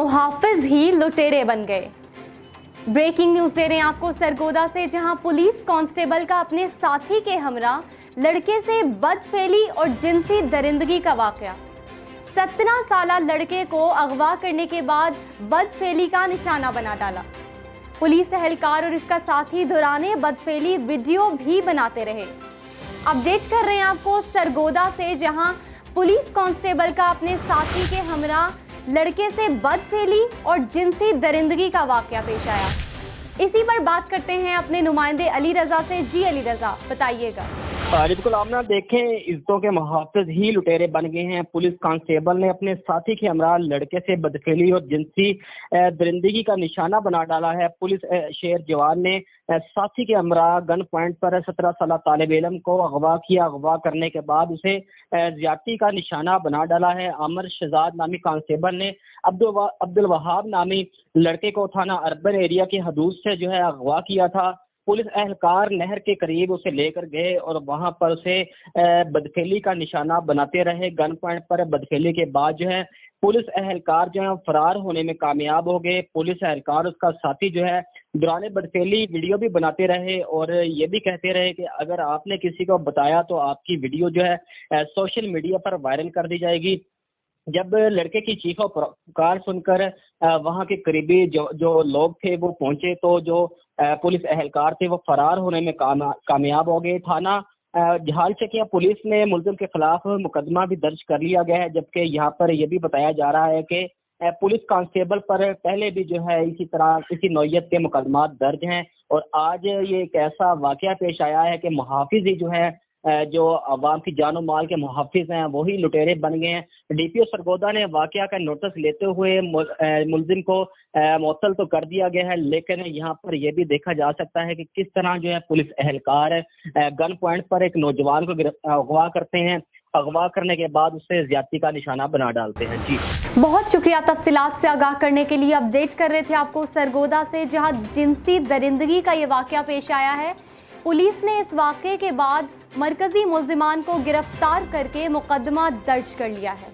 मुहाफिज ही लुटेरे बन गए। ब्रेकिंग न्यूज दे रहे हैं आपको सरगोदा से, जहां पुलिस कांस्टेबल का अपने साथी के हमरा लड़के से बदफेली और जिनसी दरिंदगी का वाकया। 17 साला लड़के को अगवा करने के बाद बदफेली का निशाना बना डाला। पुलिस एहलकार और इसका साथी दौराने बदफेली वीडियो भी बनाते रहे। अपडेट कर रहे हैं आपको सरगोदा से, जहां पुलिस कांस्टेबल का अपने साथी के हमरा लड़के से बदफेली और जिनसी दरिंदगी का वाकया पेश आया। इसी पर बात करते हैं अपने नुमाइंदे अली रजा से। जी अली रजा, बताइएगा। बिल्कुल आप ना देखें, इज्जतों के मुहाफिज ही लुटेरे बन गए हैं। पुलिस कांस्टेबल ने अपने साथी के हमरा लड़के से बदफेली और जिनसी दरिंदगी का निशाना बना डाला है। पुलिस शेर जवान ने साथी के हमरा गन पॉइंट पर 17 साल तालिब इल्म को अगवा किया। अगवा करने के बाद उसे ज्यादती का निशाना बना डाला है। आमिर शहजाद नामी कांस्टेबल ने अब्दुल वहाब नामी लड़के को थाना अर्बन एरिया की हदूद से जो है अगवा किया था। पुलिस एहलकार नहर के करीब उसे लेकर गए और वहां पर उसे बदफेली का निशाना बनाते रहे। गन पॉइंट पर बदफेली के बाद जो है पुलिस एहलकार जो है फरार होने में कामयाब हो गए। पुलिस एहलकार उसका साथी जो है दौरान बदफेली वीडियो भी बनाते रहे और ये भी कहते रहे कि अगर आपने किसी को बताया तो आपकी वीडियो जो है सोशल मीडिया पर वायरल कर दी जाएगी। जब लड़के की चीखों पुकार सुनकर वहां के करीबी जो लोग थे वो पहुंचे तो जो पुलिस एहलकार थे वो फरार होने में कामयाब हो गए। थाना जहाल चकिया पुलिस ने मुलजिम के खिलाफ मुकदमा भी दर्ज कर लिया गया है, जबकि यहाँ पर यह भी बताया जा रहा है कि पुलिस कांस्टेबल पर पहले भी जो है इसी नौयत के मुकदमा दर्ज हैं। और आज ये एक ऐसा वाकया पेश आया है कि मुहाफिज ही जो है जो अवाम की जानो माल के मुहाफिज हैं वही लुटेरे बन गए हैं। डीपीओ सरगोदा ने वाकया का नोटिस लेते हुए मुलजिम को मुअत्तल तो कर दिया गया है, लेकिन यहाँ पर यह भी देखा जा सकता है कि किस तरह जो है पुलिस एहलकार गन पॉइंट पर एक नौजवान को अगवा करते हैं। अगवा करने के बाद उससे ज्यादती का निशाना बना डालते हैं। जी बहुत शुक्रिया तफसीलात से आगाह करने के लिए। अपडेट कर रहे थे आपको सरगोदा से, जहां जिनसी दरिंदगी का ये वाकया पेश आया है। पुलिस ने इस वाकये के बाद मरकजी मुल्जिमान को गिरफ्तार करके मुकदमा दर्ज कर लिया है।